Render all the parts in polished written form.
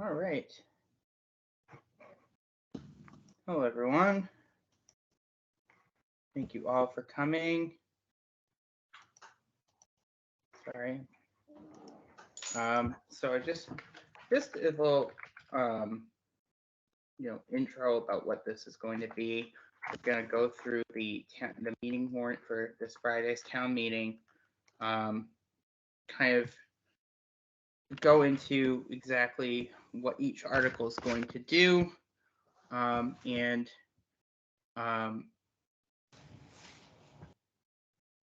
All right. Hello, everyone. Thank you all for coming. Sorry. So I just a little, intro about what this is going to be. We're going to go through the meeting warrant for this Friday's town meeting. Kind of go into exactly what each article is going to do, and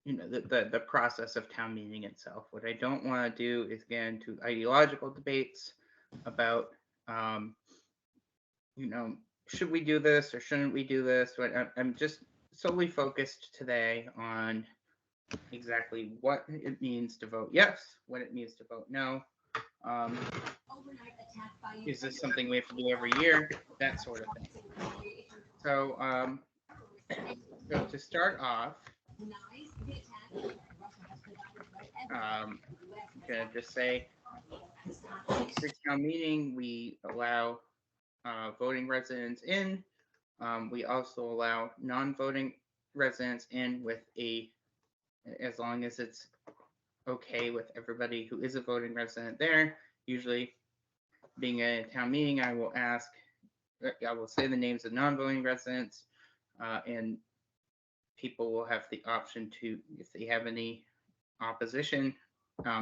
the process of town meeting itself. What I don't want to do is get into ideological debates about, should we do this or shouldn't we do this? I'm just solely focused today on exactly what it means to vote yes, what it means to vote no. Is this something we have to do every year? That sort of thing. So, to start off, I'm gonna just say, for town meeting, we allow voting residents in. We also allow non-voting residents in as long as it's okay with everybody who is a voting resident there. Usually, being a town meeting, I will say the names of non-voting residents, and people will have the option to, if they have any opposition,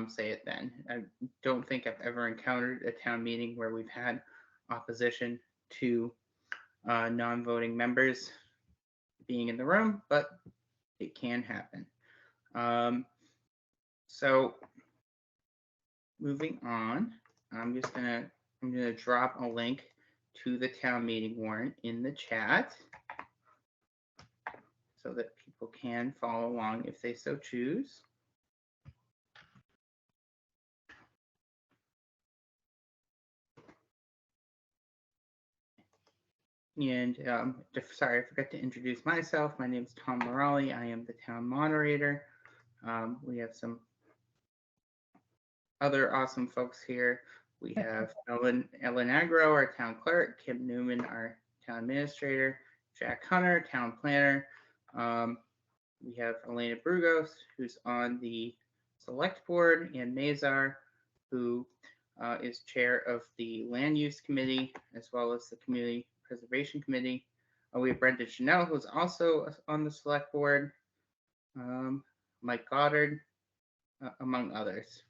say it then. I don't think I've ever encountered a town meeting where we've had opposition to non-voting members being in the room, but it can happen. So moving on, I'm gonna drop a link to the town meeting warrant in the chat so that people can follow along if they so choose. And sorry, I forgot to introduce myself. My name is Tom Morali. I am the town moderator. We have some other awesome folks here. We have Ellen Agro, our town clerk, Kim Newman, our town administrator, Jack Hunter, town planner. We have Elena Brugos, who's on the select board, and Mazar, who is chair of the land use committee, as well as the community preservation committee. We have Brenda Chanel, who's also on the select board, Mike Goddard, among others.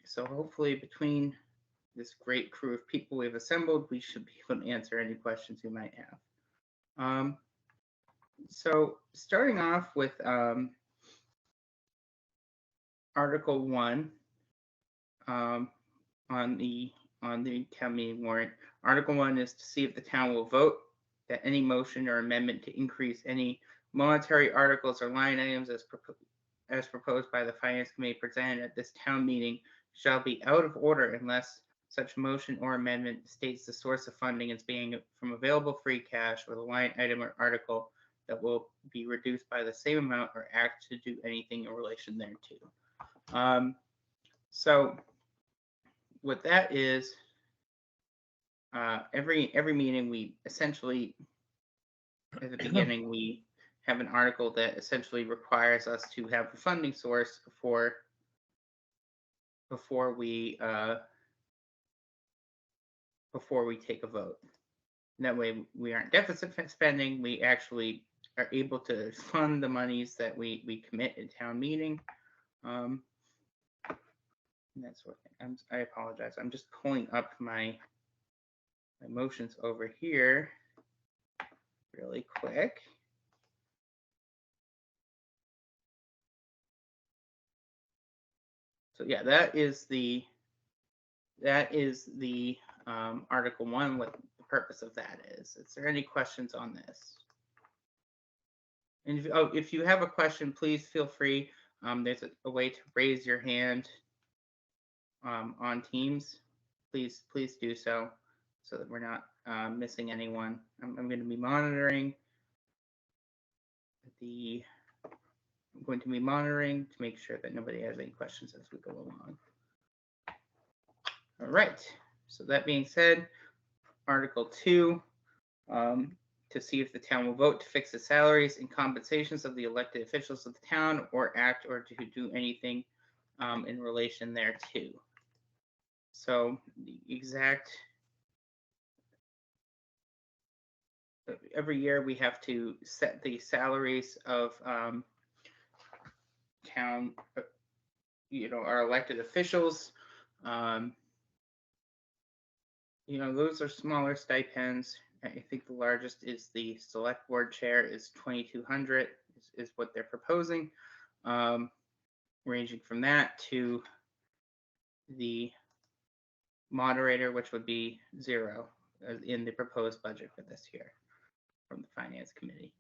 So hopefully between this great crew of people we've assembled, we should be able to answer any questions you might have. So starting off with Article 1 on the town meeting warrant. Article 1 is to see if the town will vote that any motion or amendment to increase any monetary articles or line items as proposed by the Finance Committee presented at this town meeting shall be out of order unless such motion or amendment states the source of funding as being from available free cash or the line item or article that will be reduced by the same amount or act to do anything in relation thereto. So what that is, every meeting we essentially, at the beginning, we have an article that essentially requires us to have a funding source before we take a vote. And that way we aren't deficit spending. We actually are able to fund the monies that we commit at town meeting. And that sort of thing. I apologize. I'm just pulling up my motions over here really quick. So yeah, that is the Article 1, what the purpose of that is. Is there any questions on this? And if you have a question, please feel free. There's a way to raise your hand on Teams. Please do so that we're not missing anyone. I'm going to be monitoring to make sure that nobody has any questions as we go along. All right. So that being said, Article 2, to see if the town will vote to fix the salaries and compensations of the elected officials of the town, or act or to do anything in relation thereto. So the exact, every year we have to set the salaries of town, our elected officials. Those are smaller stipends. I think the largest is the select board chair is 2,200 is what they're proposing, ranging from that to the moderator, which would be 0 in the proposed budget for this year from the finance committee.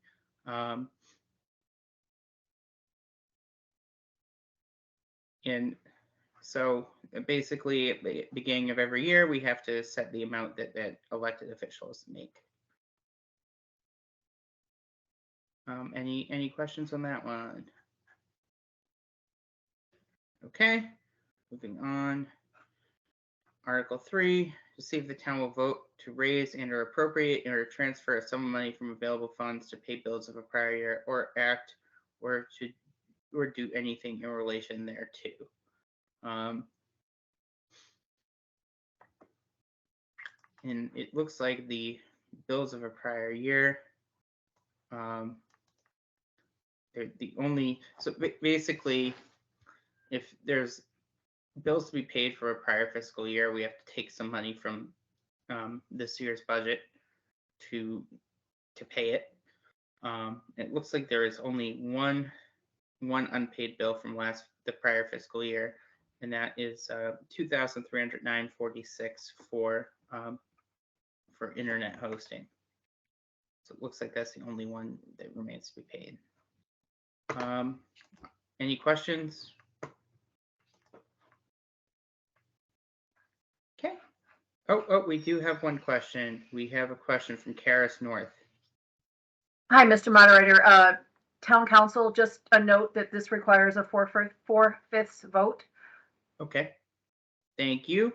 And so basically at the beginning of every year, we have to set the amount that elected officials make. Any questions on that one? Okay, moving on. Article 3, to see if the town will vote to raise and or appropriate or transfer a sum of money from available funds to pay bills of a prior year, or act or do anything in relation thereto. And it looks like the bills of a prior year, they're the only, so basically, if there's bills to be paid for a prior fiscal year, we have to take some money from this year's budget to pay it. It looks like there is only one unpaid bill from the prior fiscal year, and that is $2,309.46 for internet hosting. So it looks like that's the only one that remains to be paid. Any questions? Okay. Oh, we do have one question. We have a question from Karis North. Hi, Mr. Moderator. Town Council, just a note that this requires a 4/5 vote. Okay. Thank you.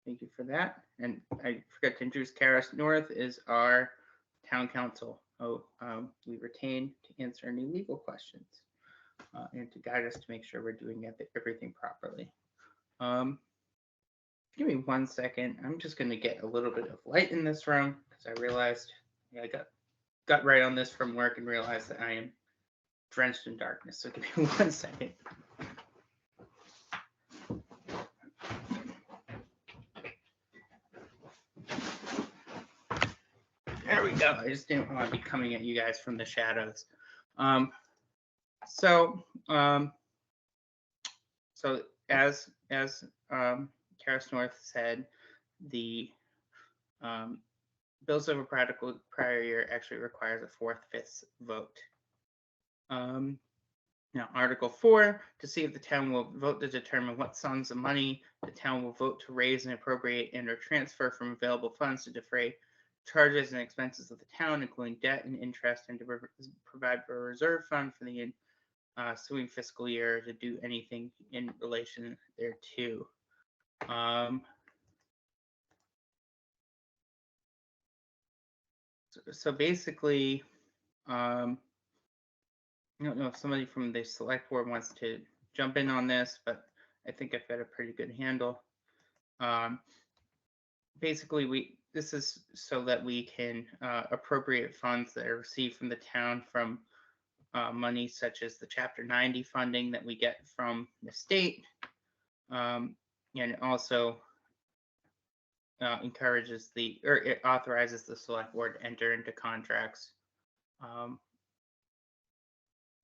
Thank you for that. And I forgot to introduce Karis North is our Town Council. We retain to answer any legal questions and to guide us to make sure we're doing everything properly. Give me 1 second. I'm just going to get a little bit of light in this room because I realized I got right on this from work and realized that I am drenched in darkness. So give me 1 second. There we go. I just didn't want to be coming at you guys from the shadows. So as Karis North said, the bills of a prior year actually requires a 4/5 vote. Now, Article 4, to see if the town will vote to determine what sums of money the town will vote to raise and appropriate and or transfer from available funds to defray charges and expenses of the town, including debt and interest, and to provide for a reserve fund for the ensuing fiscal year to do anything in relation thereto. So basically, I don't know if somebody from the select board wants to jump in on this, but I think I've got a pretty good handle. Basically, this is so that we can appropriate funds that are received from the town from money such as the Chapter 90 funding that we get from the state, and it also it authorizes the select board to enter into contracts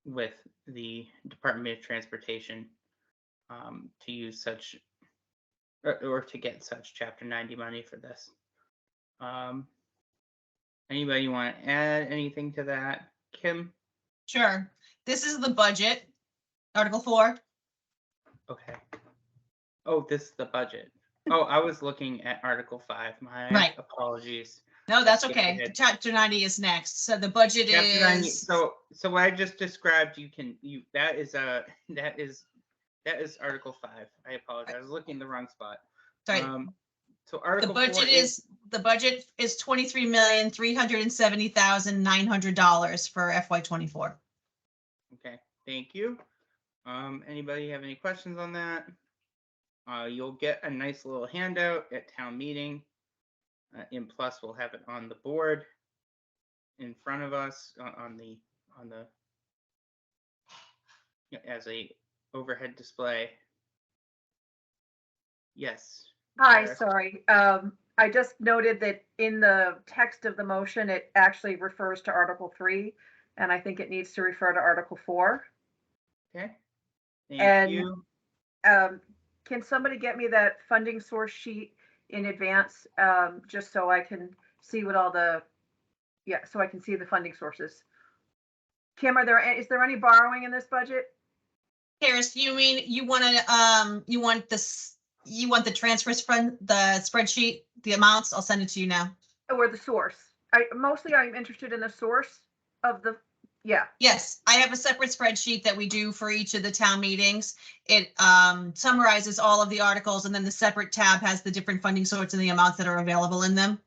with the Department of Transportation to use such or to get such Chapter 90 money for this. Anybody want to add anything to that? Kim? Sure. This is the budget, Article 4. Okay. Oh, this is the budget. Oh, I was looking at Article 5. My apologies. No, that's okay. Chapter 90 is next. So the budget Chapter 90, is. so what I just described, that is Article 5. I apologize. I was looking in the wrong spot. Sorry. So The Article 4 budget is, $23,370,900 for FY '24. Okay, thank you. Anybody have any questions on that? You'll get a nice little handout at town meeting. In plus, we'll have it on the board in front of us on the as a overhead display. Yes. Hi, Sarah? sorry. I just noted that in the text of the motion, it actually refers to Article 3, and I think it needs to refer to Article 4. Okay. Thank And you. can somebody get me that funding source sheet in advance, just so I can see what all the, so I can see the funding sources? Kim, is there any borrowing in this budget? Karis, you mean you want to, you want the transfers from the spreadsheet, the amounts? I'll send it to you now. Or the source? I'm interested in the source of the, Yes, I have a separate spreadsheet that we do for each of the town meetings. It summarizes all of the articles, and then the separate tab has the different funding sources and the amounts that are available in them.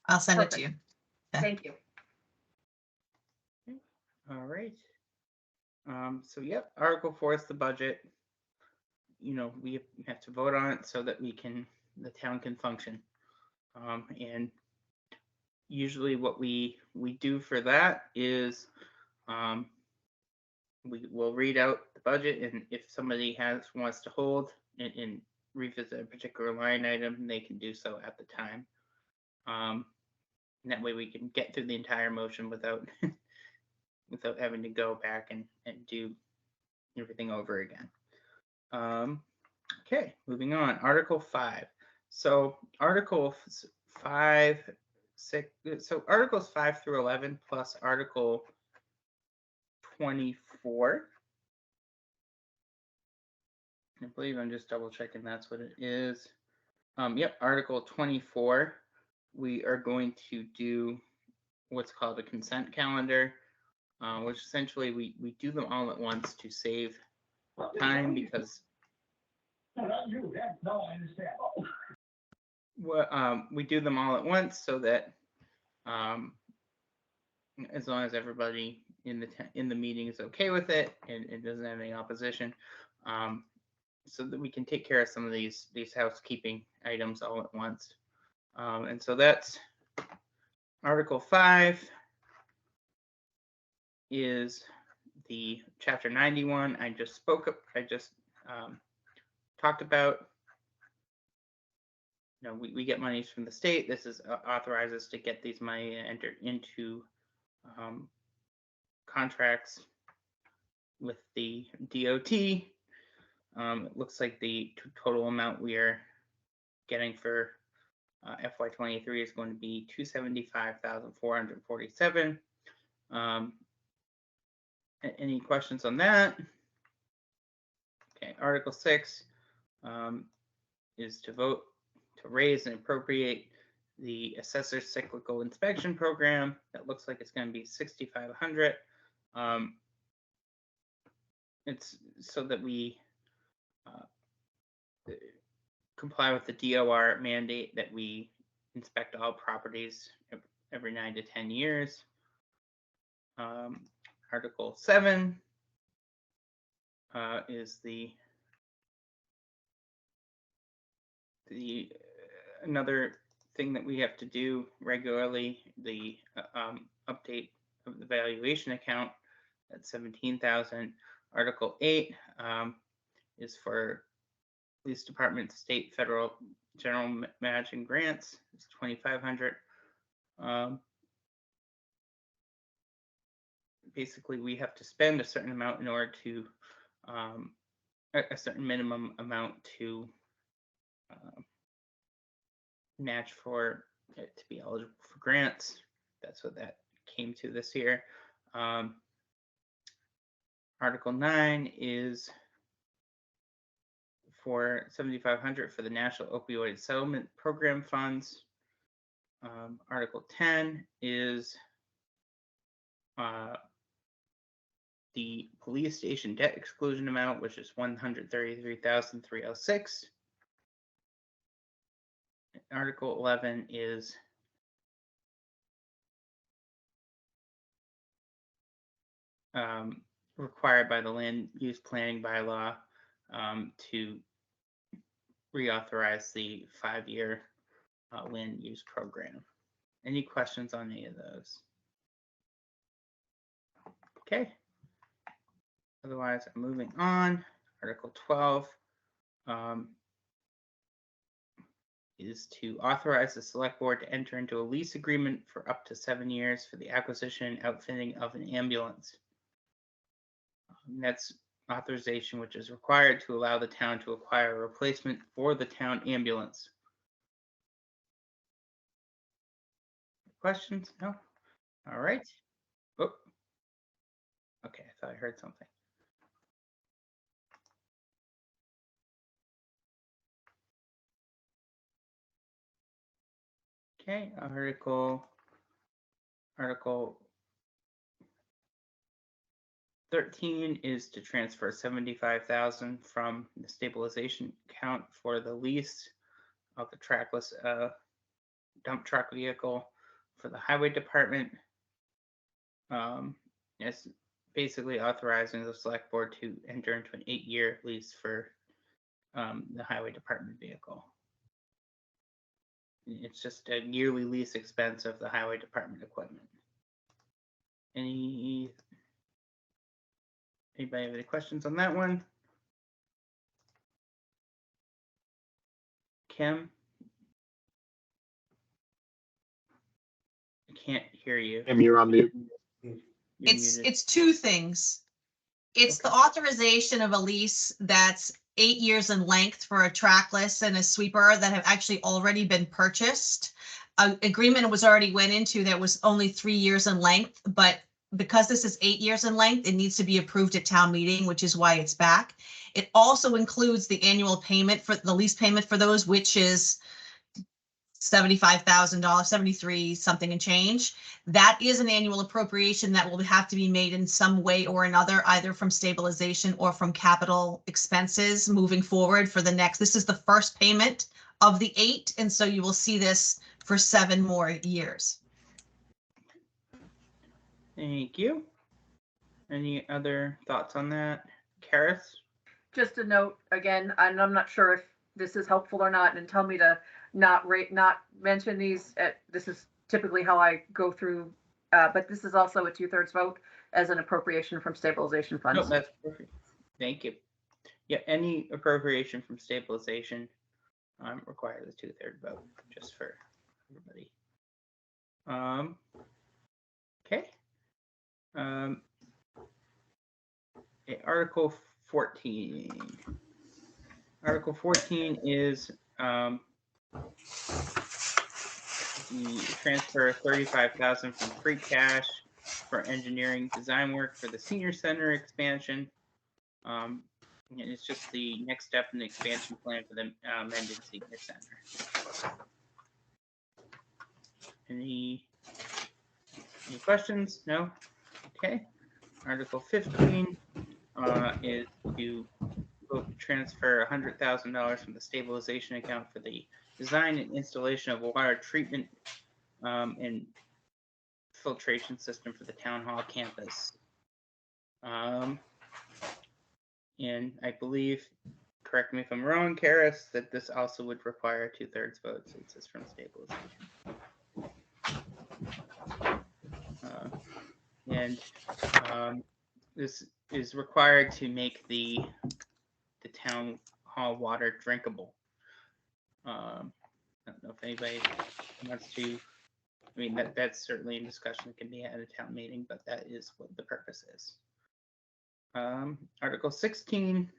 I'll send it to you. Thank you. All right. So yep, Article 4 is the budget. You know, we have to vote on it so that the town can function. And usually what we do for that is we will read out the budget, and if somebody wants to hold and revisit a particular line item, they can do so at the time. And that way we can get through the entire motion without without having to go back and do everything over again. Okay, moving on. Article 5. So Articles 5 through 11 plus Article 24. I believe I'm just double checking that's what it is. Yep, Article 24. We are going to do what's called a consent calendar, which essentially we do them all at once to save time, because we do them all at once so that as long as everybody in the meeting is okay with it and it doesn't have any opposition, so that we can take care of some of these housekeeping items all at once. And so that's Article 5 is the Chapter 91 I just talked about. You know, we get monies from the state. This is authorizes to get these money entered into contracts with the DOT. It looks like the total amount we are getting for FY23 is going to be $275,447. Any questions on that? Okay, Article 6 is to vote to raise and appropriate the assessor cyclical inspection program. That looks like it's going to be $6,500. It's so that we comply with the DOR mandate that we inspect all properties every 9 to 10 years. Article 7 is another thing that we have to do regularly, the update of the valuation account at $17,000. Article 8 is for police department, state, federal, general matching grants. It's $2,500. Basically, we have to spend a certain amount in order to a certain minimum amount to match for it to be eligible for grants. That's what that came to this year. Article 9 is for $7,500 for the National Opioid Settlement Program funds. Article 10 is the police station debt exclusion amount, which is $133,306. Article 11 is required by the land use planning bylaw to reauthorize the 5-year land use program. Any questions on any of those? Okay. Otherwise, I'm moving on. Article 12 is to authorize the select board to enter into a lease agreement for up to 7 years for the acquisition and outfitting of an ambulance. That's authorization which is required to allow the town to acquire a replacement for the town ambulance. Questions? No? All right. Oh. Okay, I thought I heard something. Okay, Article 13 is to transfer $75,000 from the stabilization account for the lease of the trackless dump truck vehicle for the highway department. It's basically authorizing the select board to enter into an 8-year lease for the highway department vehicle. It's just a yearly lease expense of the highway department equipment. Anybody have any questions on that one? Kim? I can't hear you. Kim, you're on mute. You're muted. It's two things. It's the Okay. authorization of a lease that's 8 years in length for a trackless and a sweeper that have actually already been purchased. An agreement was already went into that was only 3 years in length, but because this is 8 years in length, it needs to be approved at town meeting, which is why it's back. It also includes the annual payment for the lease payment for those, which is $75,000, 73 something and change. That is an annual appropriation that will have to be made in some way or another, either from stabilization or from capital expenses moving forward for the next. This is the first payment of the 8, and so you will see this for 7 more years. Thank you. Any other thoughts on that? Karis? Just a note again, and I'm not sure if this is helpful or not, and tell me to not mention these. This is typically how I go through, but this is also a 2/3 vote as an appropriation from stabilization funds. No, that's perfect. Thank you. Yeah, any appropriation from stabilization requires a 2/3 vote, just for everybody. Okay. Okay, Article 14. Article 14 is the transfer of $35,000 from free cash for engineering design work for the senior center expansion. And it's just the next step in the expansion plan for the amended senior center. Any questions? No? Okay. Article 15 is to vote to transfer $100,000 from the stabilization account for the design and installation of water treatment and filtration system for the town hall campus. And I believe, correct me if I'm wrong, Karis, that this also would require a 2/3 vote since it's from stabilization. This is required to make the town hall water drinkable. I don't know if anybody wants to. I mean, that's certainly a discussion that can be had at a town meeting, but that is what the purpose is. Article 16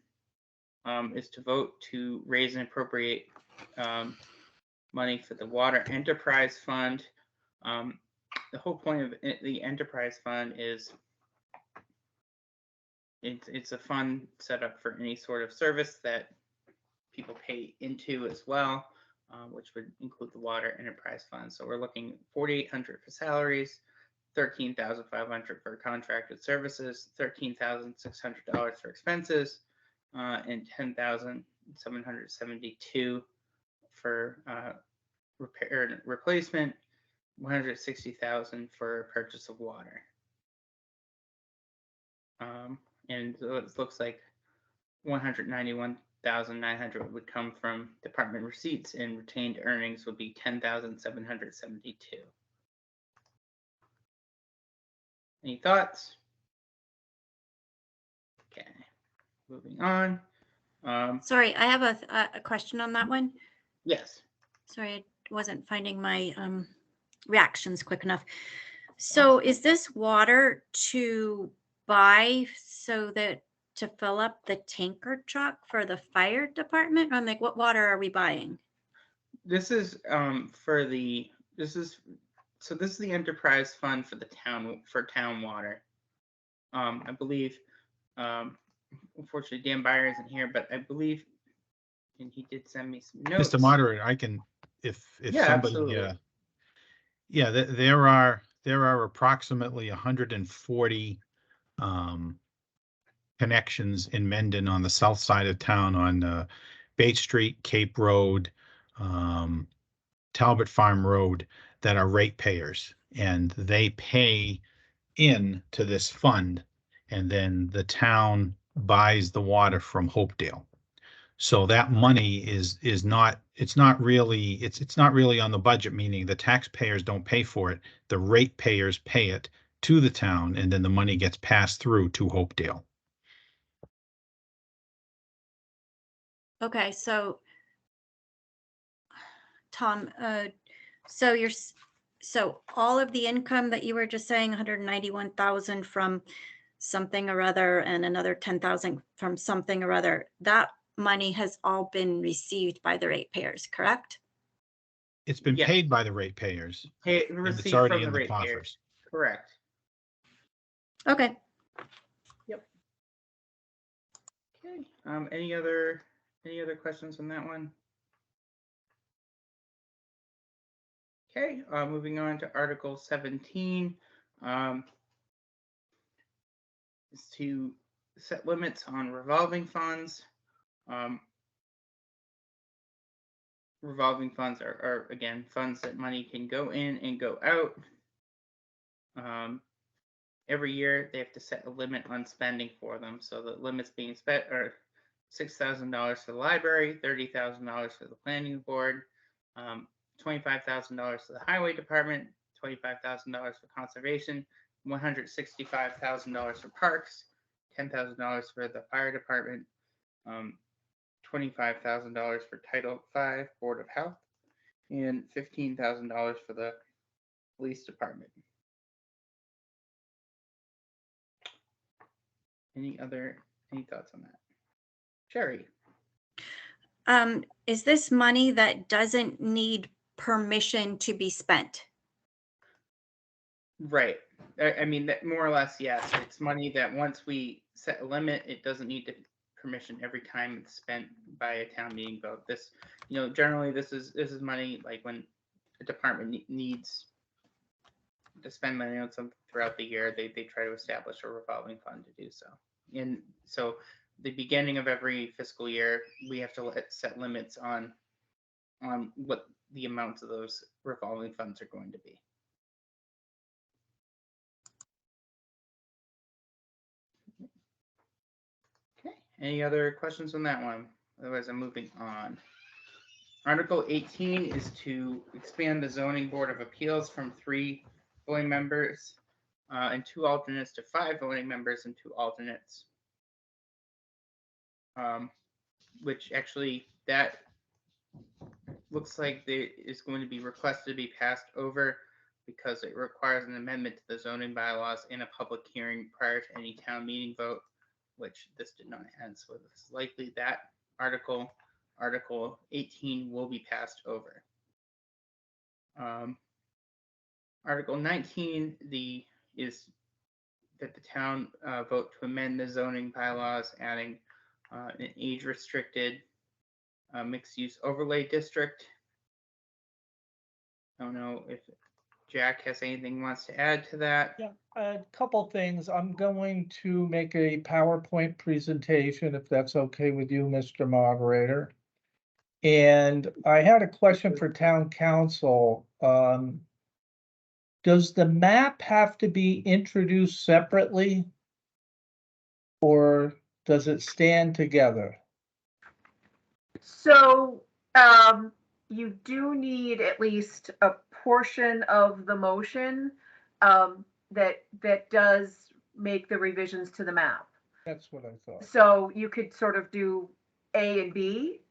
is to vote to raise and appropriate money for the Water Enterprise Fund. The whole point of the Enterprise Fund is it's a fund set up for any sort of service that people pay into as well, which would include the Water Enterprise Fund. So we're looking at $4,800 for salaries, $13,500 for contracted services, $13,600 for expenses, and $10,772 for repair and replacement, 160,000 for purchase of water. And so it looks like 191,900 would come from department receipts, and retained earnings would be 10,772. Any thoughts? Okay, moving on. Sorry, I have a question on that one. Yes. Sorry, I wasn't finding my reactions quick enough. So is this water to buy so that to fill up the tanker truck for the fire department? I'm like, what water are we buying? This is this is the enterprise fund for the town, for town water. I believe, unfortunately Dan Byer isn't here, but I believe, and he did send me some notes. Mr. Moderator, I can, if Yeah, somebody, absolutely. yeah, there are approximately 140 connections in Mendon on the south side of town on Bay Street, Cape Road, Talbot Farm Road, that are ratepayers, and they pay in to this fund, and then the town buys the water from Hopedale. So that money is not, it's not really on the budget, meaning the taxpayers don't pay for it. The ratepayers pay it to the town, and then the money gets passed through to Hopedale. Okay, so Tom, so so all of the income that you were just saying, 191,000 from something or other, and another 10,000 from something or other, that money has all been received by the ratepayers, correct? It's been Yes. paid by the ratepayers, Hey, and it's received already from in the the ratepayers. coffers. Correct. Okay. Okay. Any other questions on that one? Okay. Moving on to Article 17. Is to set limits on revolving funds. Revolving funds are again funds that money can go in and go out. Every year they have to set a limit on spending for them. So the limits being spent are $6,000 for the library, $30,000 for the planning board, $25,000 for the highway department, $25,000 for conservation, $165,000 for parks, $10,000 for the fire department, $25,000 for Title V Board of Health, and $15,000 for the police department. Any thoughts on that? Sherry? Is this money that doesn't need permission to be spent? Right. I mean, that more or less, yes. It's money that once we set a limit, it doesn't need to permission every time it's spent by a town meeting vote. This, generally this is money like when a department needs to spend money on something throughout the year, they try to establish a revolving fund to do so. And so the beginning of every fiscal year, we have to set limits on what the amounts of those revolving funds are going to be. Okay, any other questions on that one? Otherwise, I'm moving on. Article 18 is to expand the zoning board of appeals from 3 voting members and 2 alternates to 5 voting members and 2 alternates. Which actually, that looks like it is going to be requested to be passed over because it requires an amendment to the zoning bylaws in a public hearing prior to any town meeting vote, which this did not have. So it's likely that Article 18 will be passed over. Article 19 is that the town vote to amend the zoning bylaws, adding an age-restricted mixed-use overlay district. I don't know if Jack has anything he wants to add to that. Yeah, a couple things. I'm going to make a PowerPoint presentation, if that's okay with you, Mr. Moderator. And I had a question for town council. Does the map have to be introduced separately? Or does it stand together? So, you do need at least a portion of the motion, that does make the revisions to the map. That's what I thought. So you could sort of do A and B.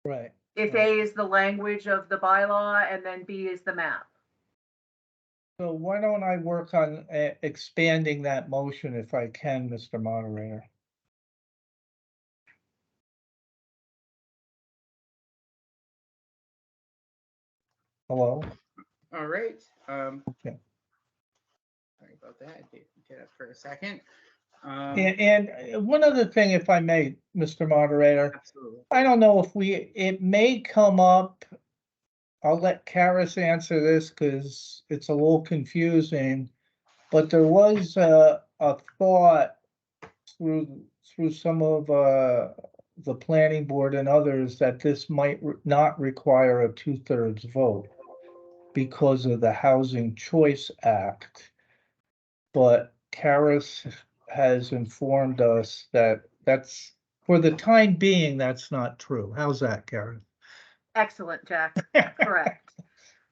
Right. If Right. A is the language of the bylaw and then B is the map. So why don't I work on expanding that motion if I can, Mr. Moderator? Hello? All right. Okay. Sorry about that. Get up for a second. And one other thing, if I may, Mr. Moderator, Absolutely. I don't know if it may come up. I'll let Karis answer this because it's a little confusing. But there was a thought through some of the planning board and others that this might not require a 2/3 vote because of the Housing Choice Act. But Karis has informed us that that's, for the time being, that's not true. How's that, Karis? Excellent, Jack. Correct.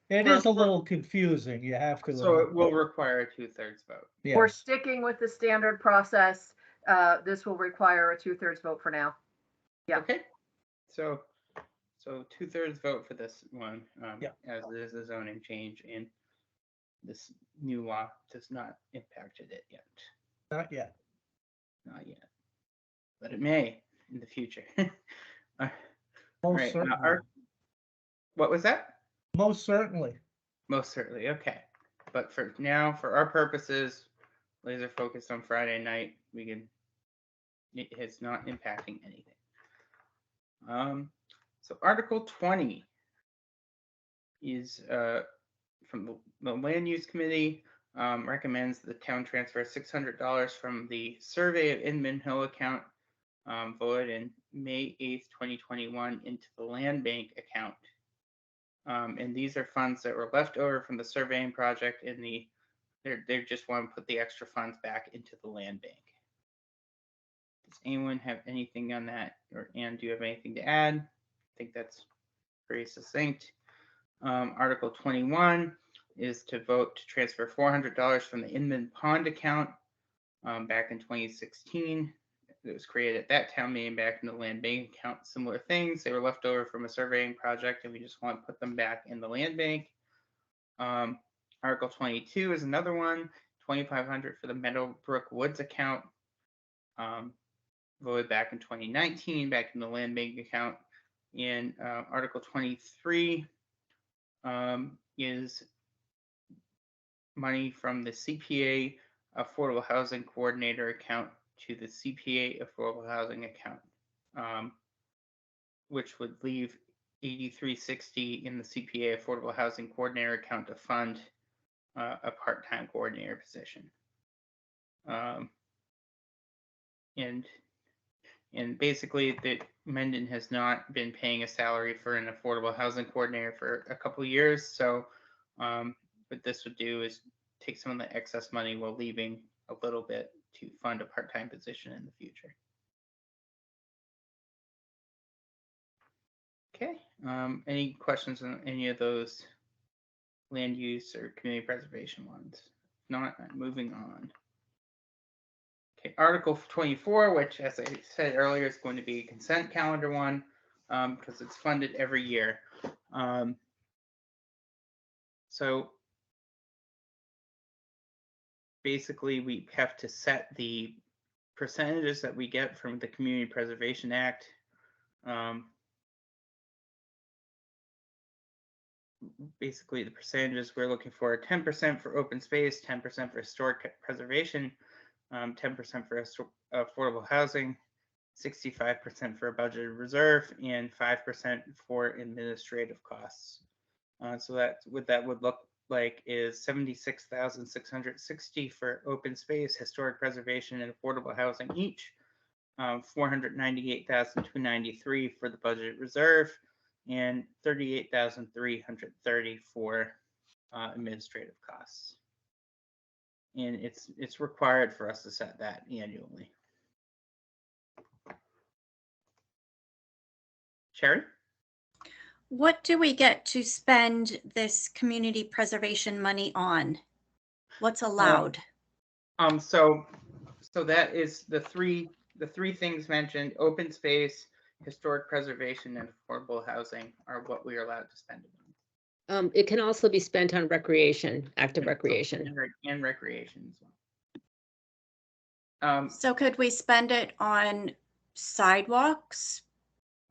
It is a little confusing, you have to. So it will require a 2/3 vote. We're Yes, sticking with the standard process. This will require a 2/3 vote for now. Yeah. Okay. So 2/3 vote for this one. Yeah. As it is a zoning change, and this new law does not impact it yet. not yet. Not yet. But it may in the future. Most Right, certainly. what was that? Most certainly. Most certainly. Okay. But for now, for our purposes, laser focused on Friday night, it's not impacting anything. So Article 20 is from the Land Use Committee, recommends the town transfer $600 from the Survey of Inman Hill account, voted in May 8th, 2021 into the Land Bank account. And these are funds that were left over from the surveying project they just want to put the extra funds back into the land bank. Does anyone have anything on that? Or Ann, do you have anything to add? I think that's pretty succinct. Article 21 is to vote to transfer $400 from the Inman Pond account back in 2016. It was created at that town meeting back in the land bank account. Similar things. They were left over from a surveying project, and we just want to put them back in the land bank. Article 22 is another one. $2,500 for the Meadowbrook Woods account. Voted back in 2019, back in the land bank account. And Article 23 is money from the CPA Affordable Housing Coordinator account to the CPA Affordable Housing account, which would leave $83.60 in the CPA Affordable Housing Coordinator account to fund a part-time coordinator position. And basically, Mendon has not been paying a salary for an affordable housing coordinator for a couple of years. So what this would do is take some of the excess money while leaving a little bit to fund a part-time position in the future. Okay. Any questions on any of those land use or community preservation ones? If not, I'm moving on. Okay, Article 24, which, as I said earlier, is going to be a consent calendar one because it's funded every year. So basically, we have to set the percentages that we get from the Community Preservation Act. Basically, the percentages we're looking for are 10% for open space, 10% for historic preservation, 10% for affordable housing, 65% for a budgeted reserve, and 5% for administrative costs. So that's what that would look like is 76,660 for open space, historic preservation, and affordable housing each. 498,293 for the budgeted reserve, and 38,330 for administrative costs. And it's required for us to set that annually. Sherry? What do we get to spend this community preservation money on? What's allowed? So that is the three things mentioned: open space, historic preservation, and affordable housing are what we are allowed to spend it on. It can also be spent on recreation, active recreation. And recreation as well. So could we spend it on sidewalks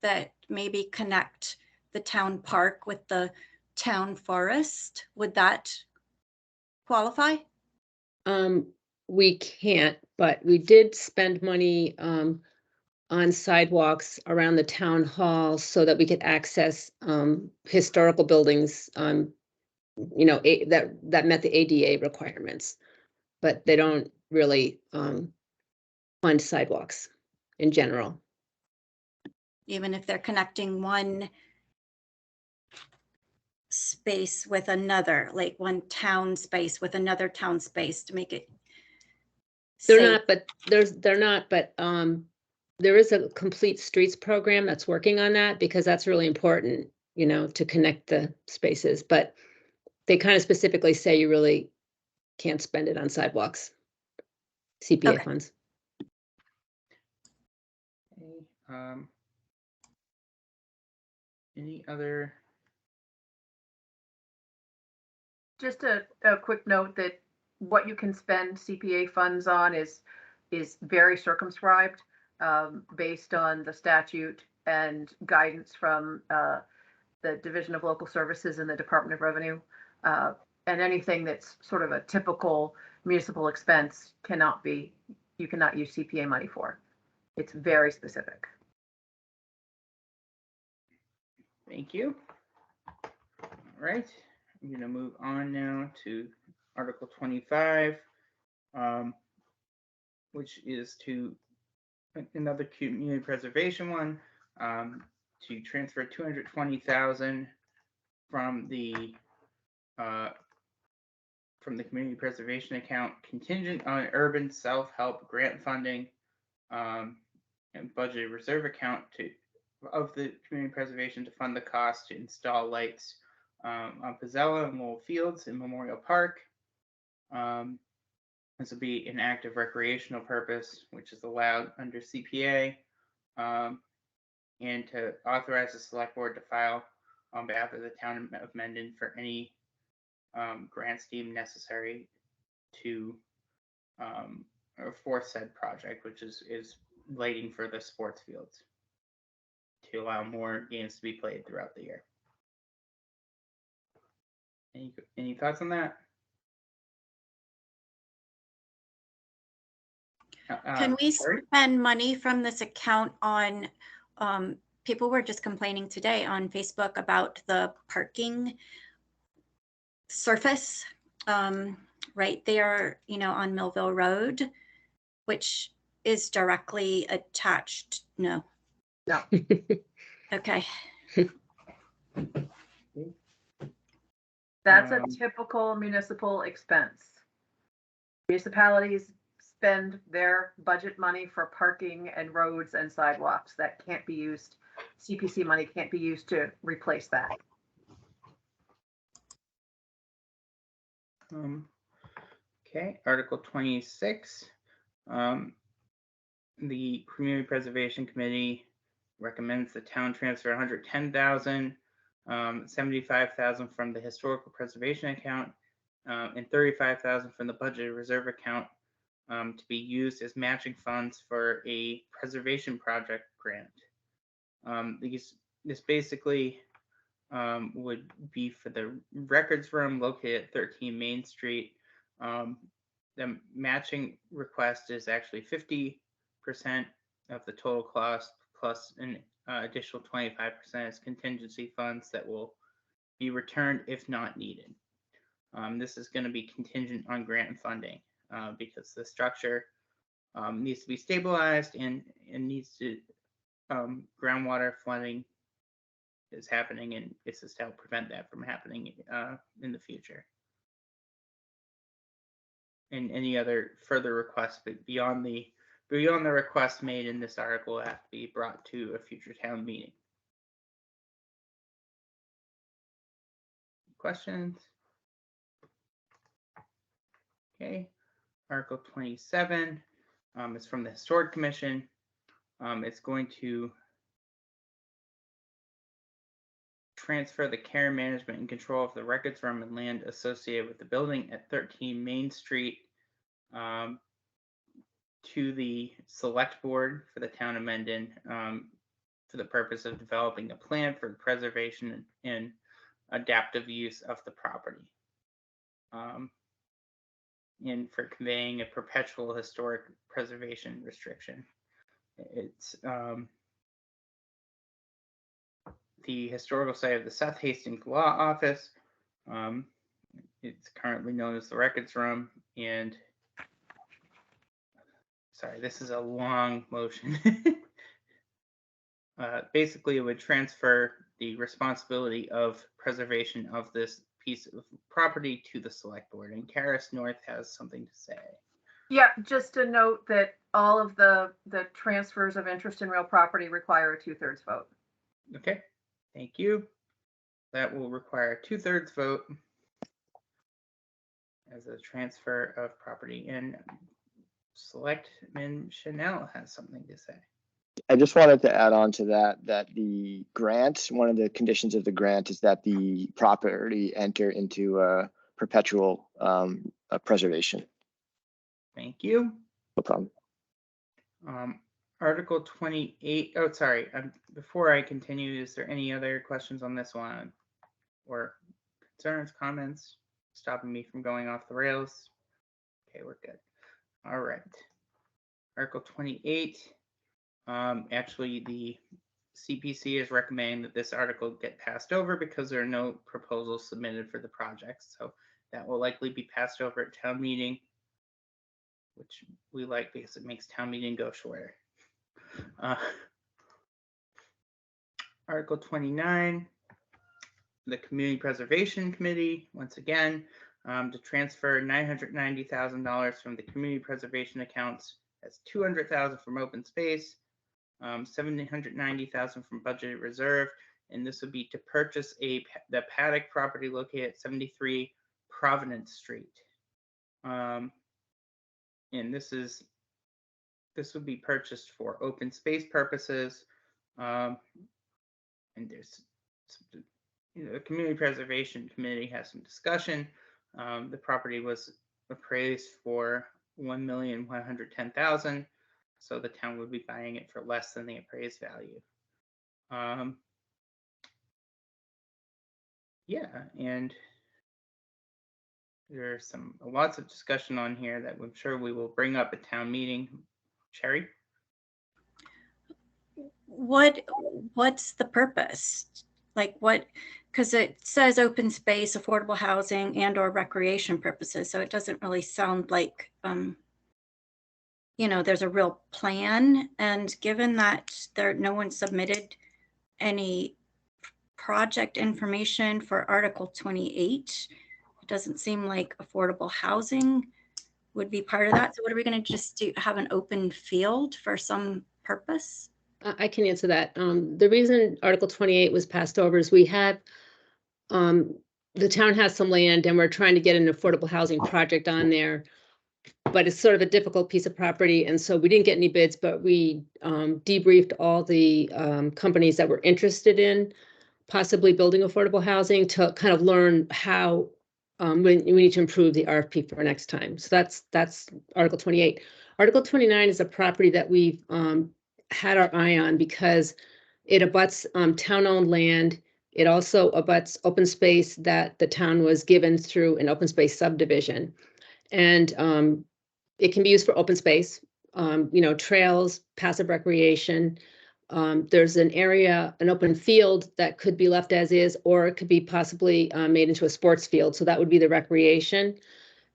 that maybe connect the town park with the town forest? Would that qualify? We can't, but we did spend money on sidewalks around the town hall so that we could access historical buildings you know, that met the ADA requirements. But they don't really fund sidewalks in general. Even if they're connecting one space with another, like one town space with another town space to make it They're safe. not, but they're not, but there is a complete streets program that's working on that because that's really important, you know, to connect the spaces. But they kind of specifically say you really can't spend it on sidewalks, CPA Okay. funds. Okay, any other? Just a quick note that what you can spend CPA funds on is very circumscribed, based on the statute and guidance from the Division of Local Services and the Department of Revenue. And anything that's sort of a typical municipal expense you cannot use CPA money for. It's very specific. Thank you. All right, I'm going to move on now to Article 25, which is to another community preservation one, to transfer 220,000 from the community preservation account contingent on urban self-help grant funding, and budgeted reserve account of the community preservation to fund the cost to install lights on Pizzella and Lowell Fields in Memorial Park. This will be an active recreational purpose, which is allowed under CPA, and to authorize the select board to file on behalf of the town of Mendon for any grants deemed necessary to for said project, which is lighting for the sports fields to allow more games to be played throughout the year. Any thoughts on that? Can we Sherry? spend money from this account on, people were just complaining today on Facebook about the parking surface right there, you know, on Millville Road, which is directly attached. No. No. Okay. That's a typical municipal expense. Municipalities spend their budget money for parking and roads and sidewalks. That can't be used. CPC money can't be used to replace that. Okay, Article 26. The Community Preservation Committee recommends the town transfer 110,000, 75,000 from the Historical Preservation account, and 35,000 from the budgeted reserve account to be used as matching funds for a preservation project grant. This basically would be for the records room located at 13 Main Street. The matching request is actually 50% of the total cost plus an additional 25% as contingency funds that will be returned if not needed. This is going to be contingent on grant funding because the structure needs to be stabilized and needs to groundwater flooding is happening, and this is to help prevent that from happening in the future. And any other further requests beyond the request made in this article have to be brought to a future town meeting. Questions? Okay, Article 27 is from the Historic Commission. It's going to transfer the care, management, and control of the records room and land associated with the building at 13 Main Street to the Select Board for the Town of Mendon for the purpose of developing a plan for preservation and adaptive use of the property. And for conveying a perpetual historic preservation restriction. It's the historical site of the Seth Hastings Law Office. It's currently known as the Records Room, and sorry, this is a long motion. Basically, it would transfer the responsibility of preservation of this piece of property to the Select Board, and Karis North has something to say. Yeah, just to note that all of the transfers of interest in real property require a 2/3 vote. Okay, thank you. That will require a 2/3 vote as a transfer of property, and Selectman Chanel has something to say. I just wanted to add on to that the grant, one of the conditions of the grant is that the property enter into a perpetual preservation. Thank you. No problem. Article 28. Oh, sorry. Before I continue, is there any other questions on this one, or concerns, comments, stopping me from going off the rails? Okay, we're good. All right. Article 28. Actually, the CPC is recommending that this article get passed over because there are no proposals submitted for the project. So that will likely be passed over at town meeting, which we like because it makes town meeting go shorter. Article 29, the Community Preservation Committee, once again, to transfer $990,000 from the community preservation accounts. That's $200,000 from open space, $790,000 from budgeted reserve, and this would be to purchase the paddock property located at 73 Providence Street. And this would be purchased for open space purposes. And there's the Community Preservation Committee has some discussion. The property was appraised for $1,110,000. So the town would be buying it for less than the appraised value. Yeah, and there's lots of discussion on here that I'm sure we will bring up at town meeting. Sherry? What's the purpose? Like what, because it says open space, affordable housing, and or recreation purposes. So it doesn't really sound like, there's a real plan. And given that no one submitted any project information for Article 28, it doesn't seem like affordable housing would be part of that. So what are we going to just do? Have an open field for some purpose? I can answer that. The reason Article 28 was passed over is we have, the town has some land and we're trying to get an affordable housing project on there, but it's sort of a difficult piece of property. And so we didn't get any bids, but we debriefed all the companies that were interested in possibly building affordable housing to kind of learn how we need to improve the RFP for next time. So that's Article 28. Article 29 is a property that we've had our eye on because it abuts town-owned land. It also abuts open space that the town was given through an open space subdivision. And it can be used for open space, trails, passive recreation. There's an area, an open field that could be left as is, or it could be possibly made into a sports field. So that would be the recreation.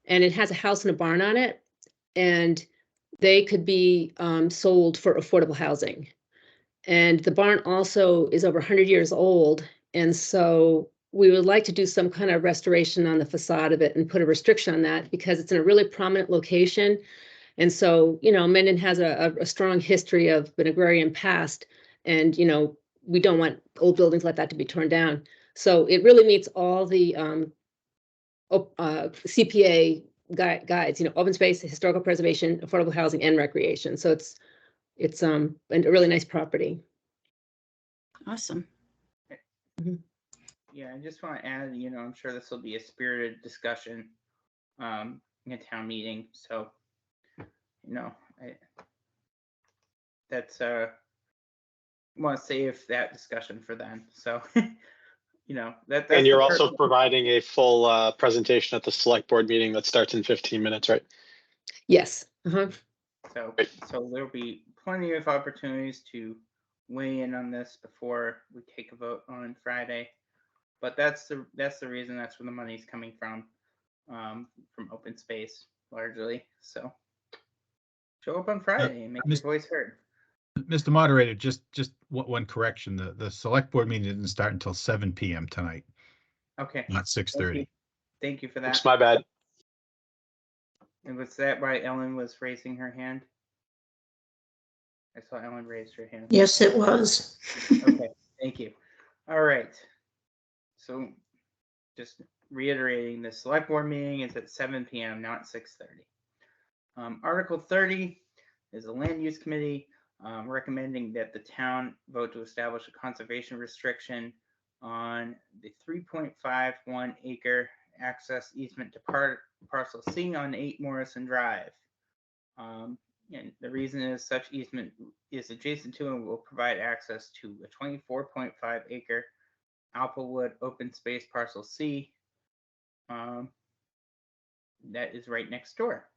And it has a house and a barn on it. And they could be sold for affordable housing. And the barn also is over 100 years old. And so we would like to do some kind of restoration on the facade of it and put a restriction on that because it's in a really prominent location. And so, Mendon has a strong history of an agrarian past. And, we don't want old buildings like that to be torn down. So it really meets all the CPA guides, open space, historical preservation, affordable housing, and recreation. So it's a really nice property. Awesome. Yeah, I just want to add, I'm sure this will be a spirited discussion in a town meeting. So, that's want to save that discussion for then. So, that's And you're the also purpose. providing a full presentation at the select board meeting that starts in 15 minutes, right? Yes. Uh-huh. So there'll be plenty of opportunities to weigh in on this before we take a vote on Friday. But that's the reason. That's where the money's coming from open space largely. So show up on Friday and make your voice heard. Mr. Moderator, just one correction. The select board meeting didn't start until 7 p.m. tonight, Okay. not 6:30. Thank you for that. It's my bad. And was that why Ellen was raising her hand? I saw Ellen raise her hand. Yes, it was. Okay, thank you. All right. So just reiterating, the select board meeting is at 7 p.m., not 6:30. Article 30 is a land use committee recommending that the town vote to establish a conservation restriction on the 3.51 acre access easement to parcel C on 8 Morrison Drive. And the reason is such easement is adjacent to and will provide access to a 24.5 acre Applewood open space parcel C that is right next door.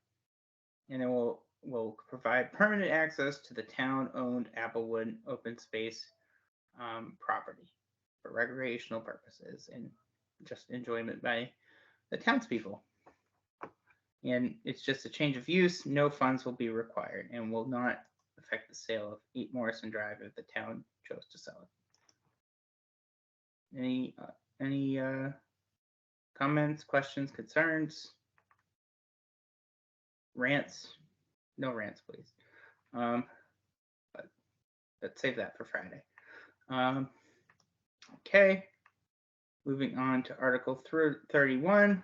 And it will provide permanent access to the town-owned Applewood open space property for recreational purposes and just enjoyment by the townspeople. And it's just a change of use. No funds will be required and will not affect the sale of 8 Morrison Drive if the town chose to sell it. Any comments, questions, concerns, rants? No rants, please. But let's save that for Friday. Okay. Moving on to Article 31.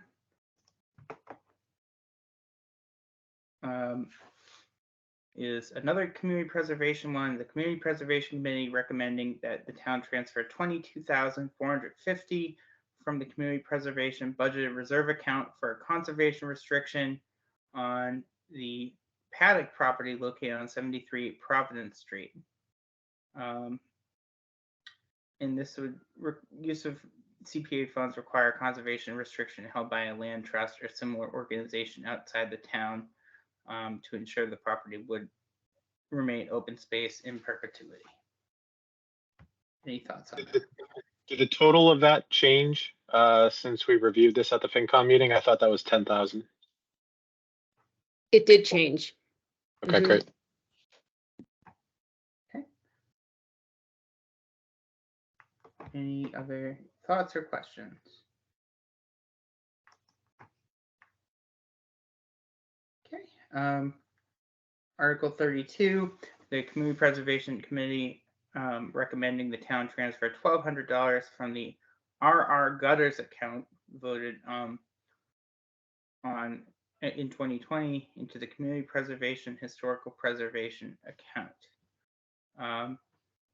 Is another community preservation one. The Community Preservation Committee recommending that the town transfer $22,450 from the Community Preservation Budgeted Reserve Account for a conservation restriction on the paddock property located on 73 Providence Street. And this would use of CPA funds require conservation restriction held by a land trust or similar organization outside the town to ensure the property would remain open space in perpetuity. Any thoughts on that? Did the total of that change since we reviewed this at the FinCom meeting? I thought that was 10,000. It did change. Okay, great. Okay. Any other thoughts or questions? Okay. Article 32, the Community Preservation Committee recommending the town transfer $1,200 from the RR Gutters account voted on in 2020 into the Community Preservation Historical Preservation account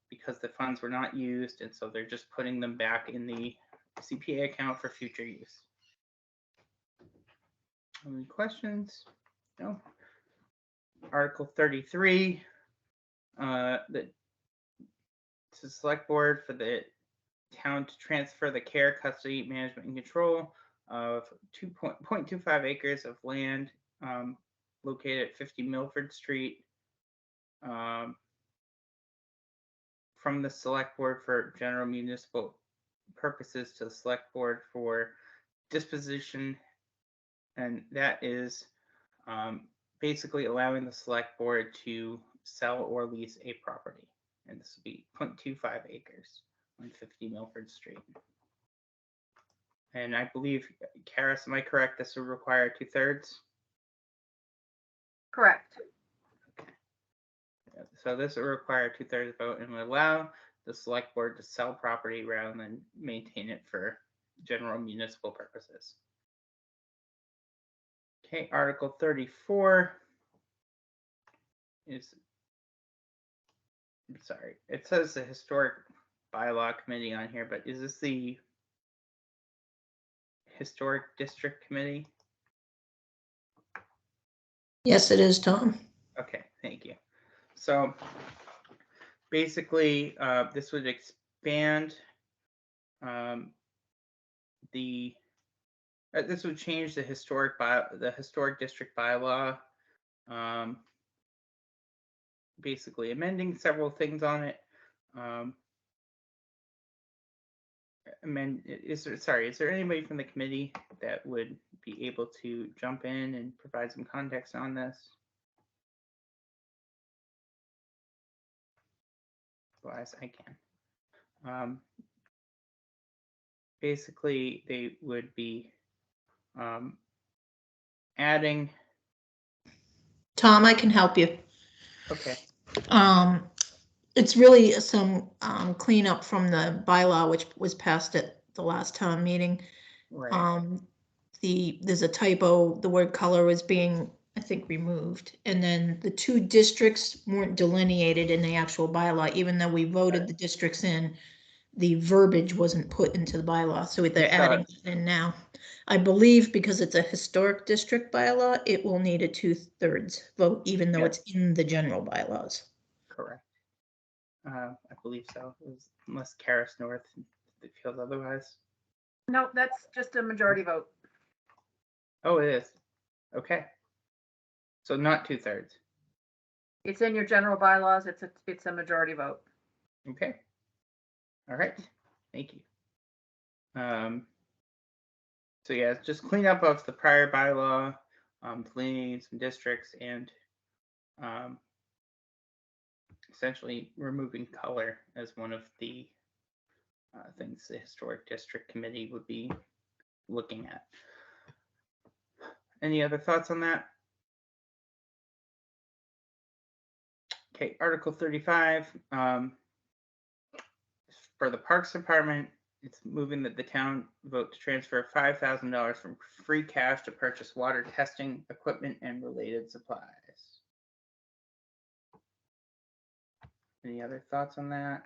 because the funds were not used, and so they're just putting them back in the CPA account for future use. Any questions? No. Article 33, the select board for the town to transfer the care, custody, management, and control of 2.25 acres of land located at 50 Milford Street from the select board for general municipal purposes to the select board for disposition, and that is basically allowing the select board to sell or lease a property. and this will be 0.25 acres on 50 Milford Street. And I believe, Karis, am I correct? This would require 2/3? Correct. So this will require a 2/3 vote and would allow the select board to sell property rather than maintain it for general municipal purposes. Okay, Article 34 is, sorry, it says the Historic Bylaw Committee on here, but is this the Historic District Committee? Yes, it is, Tom. Okay, thank you. So basically, this would expand this would change the historic district bylaw, basically amending several things on it. Is there anybody from the committee that would be able to jump in and provide some context on this? Otherwise, I can. Basically, they would be adding. Tom, I can help you. Okay. It's really some cleanup from the bylaw, which was passed at the last town meeting. Right. There's a typo, the word color was being, I think, removed. And then the two districts weren't delineated in the actual bylaw, even though we voted the districts in, the verbiage wasn't put into the bylaw, so they're adding it in now. I believe because it's a historic district bylaw, it will need a 2/3 vote, even though it's in the general bylaws. Correct. I believe so, unless Karis North feels otherwise. No, that's just a majority vote. Oh, it is. Okay. So not 2/3. It's in your general bylaws. It's a majority vote. Okay. All right. Thank you. So yeah, it's just cleanup of the prior bylaw, delineating some districts, and essentially removing color as one of the things the Historic District Committee would be looking at. Any other thoughts on that? Okay, Article 35. For the Parks Department, it's moving that the town vote to transfer $5,000 from free cash to purchase water testing equipment and related supplies. Any other thoughts on that?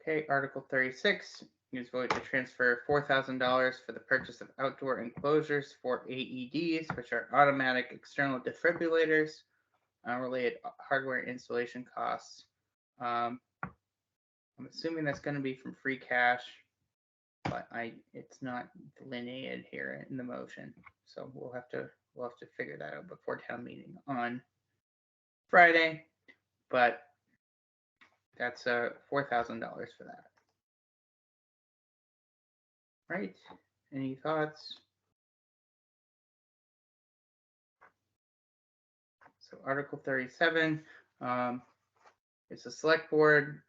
Okay, Article 36 is voted to transfer $4,000 for the purchase of outdoor enclosures for AEDs, which are automatic external defibrillators, related hardware installation costs. I'm assuming that's going to be from free cash, but it's not delineated here in the motion, so we'll have to figure that out before town meeting on Friday. But that's $4,000 for that. Right? Any thoughts? So Article 37 is the select board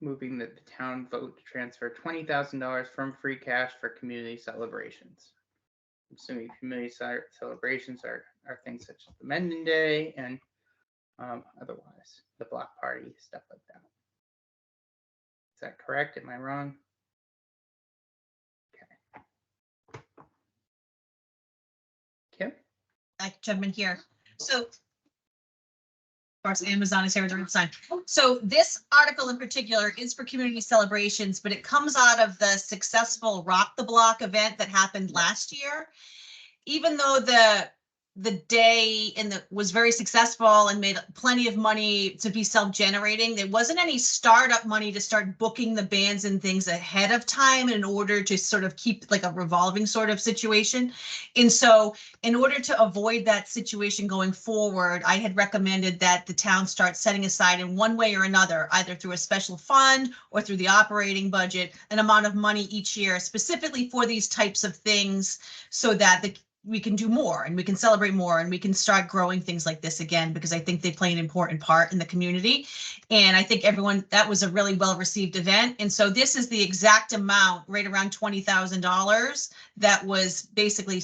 moving that the town vote to transfer $20,000 from free cash for community celebrations. I'm assuming community celebrations are things such as the Mendon Day and otherwise the block party, stuff like that. Is that correct? Am I wrong? Okay. Kim? I can jump in here. So, of course, Amazon is here during the sign. So this article in particular is for community celebrations, but it comes out of the successful Rock the Block event that happened last year. Even though the day was very successful and made plenty of money to be self-generating, there wasn't any startup money to start booking the bands and things ahead of time in order to sort of keep like a revolving sort of situation. And so in order to avoid that situation going forward, I had recommended that the town start setting aside in one way or another, either through a special fund or through the operating budget, an amount of money each year specifically for these types of things, so that we can do more and we can celebrate more and we can start growing things like this again, because I think they play an important part in the community. And I think that was a really well-received event. And so this is the exact amount, right around $20,000, that was basically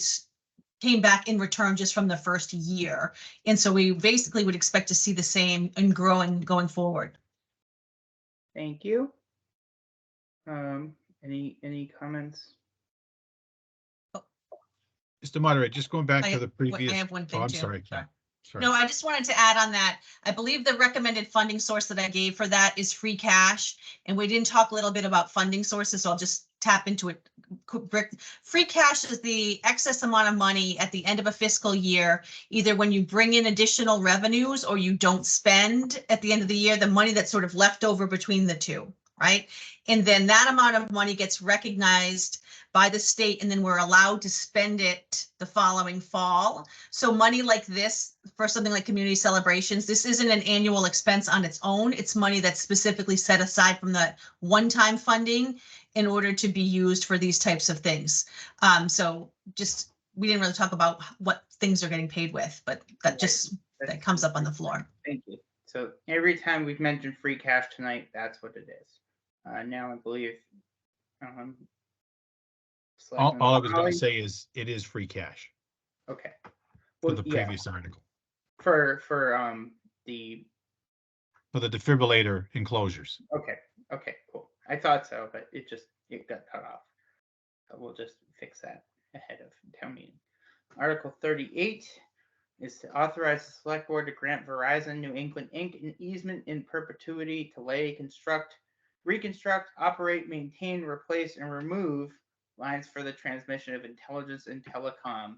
came back in return just from the first year. And so we basically would expect to see the same and growing going forward. Thank you. Any comments? Mr. Moderator, just going back to the I previous. have one thing I'm too. sorry. Ken. Sorry. No, I just wanted to add on that. I believe the recommended funding source that I gave for that is free cash. And we didn't talk a little bit about funding sources, so I'll just tap into it. Free cash is the excess amount of money at the end of a fiscal year, either when you bring in additional revenues or you don't spend at the end of the year, the money that's sort of left over between the two, right? And then that amount of money gets recognized by the state, and then we're allowed to spend it the following fall. So money like this, for something like community celebrations, this isn't an annual expense on its own. It's money that's specifically set aside from the one-time funding in order to be used for these types of things. So just, we didn't really talk about what things are getting paid with, but that just, that comes up on the floor. Thank you. So every time we've mentioned free cash tonight, that's what it is. Now I believe. All I was going Holly? to say is it is free cash Okay. for Well, the yeah, previous article. for the For the defibrillator enclosures. okay, cool. I thought so, but it got cut off. So we'll just fix that ahead of town meeting. Article 38 is to authorize the select board to grant Verizon New England Inc. an easement in perpetuity to lay, construct, reconstruct, operate, maintain, replace, and remove lines for the transmission of intelligence and telecom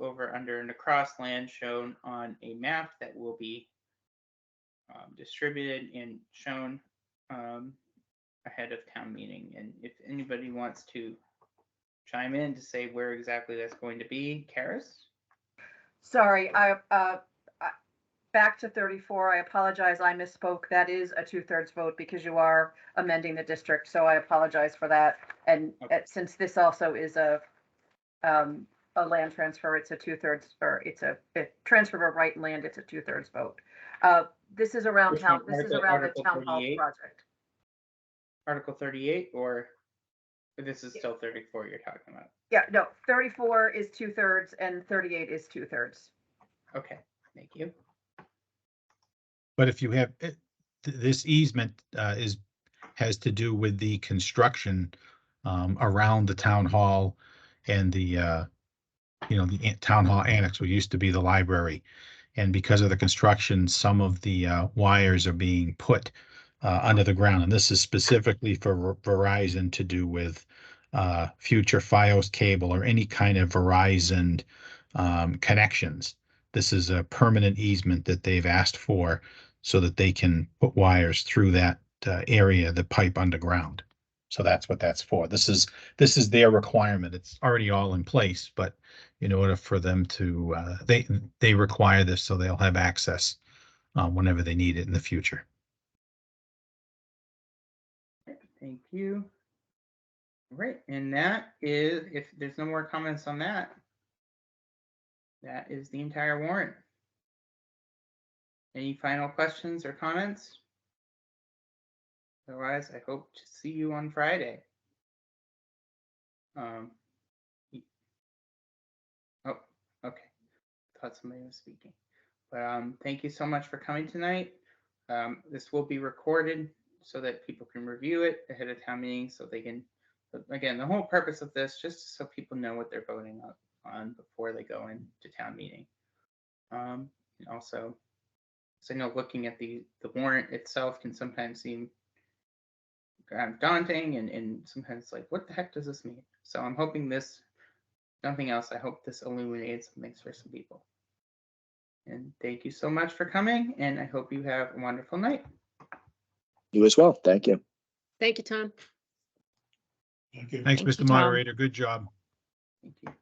over under and across land shown on a map that will be distributed and shown ahead of town meeting. And if anybody wants to chime in to say where exactly that's going to be, Karis? Sorry, back to 34. I apologize. I misspoke. That is a 2/3 vote because you are amending the district. So I apologize for that. And since this also is a land transfer, it's a 2/3, or it's a transfer of right land. It's a 2/3 vote. This is around town. This is around the town hall project. Article 38, or this is still 34 you're talking about? Yeah, no, 34 is 2/3 and 38 is 2/3. Okay, thank you. But if you have this easement has to do with the construction around the town hall and the the town hall annex, which used to be the library. And because of the construction, some of the wires are being put under the ground. And this is specifically for Verizon to do with future FiOS cable or any kind of Verizon connections. This is a permanent easement that they've asked for so that they can put wires through that area, the pipe underground. So that's what that's for. This is their requirement. It's already all in place, but in order for them to, they require this so they'll have access whenever they need it in the future. Thank you. All right, and that is, if there's no more comments on that, that is the entire warrant. Any final questions or comments? Otherwise, I hope to see you on Friday. Oh, okay. Thought somebody was speaking. But thank you so much for coming tonight. This will be recorded so that people can review it ahead of town meeting, so they can, again, the whole purpose of this, just so people know what they're voting on before they go into town meeting. And also, so I know looking at the warrant itself can sometimes seem daunting and sometimes like, what the heck does this mean? So I'm hoping this, nothing else, I hope this illuminates some things for some people. And thank you so much for coming, and I hope you have a wonderful night. You as well. Thank you. Thank you, Tom. Thanks, Thank Mr. you, Tom. Moderator. Good job. Thank you.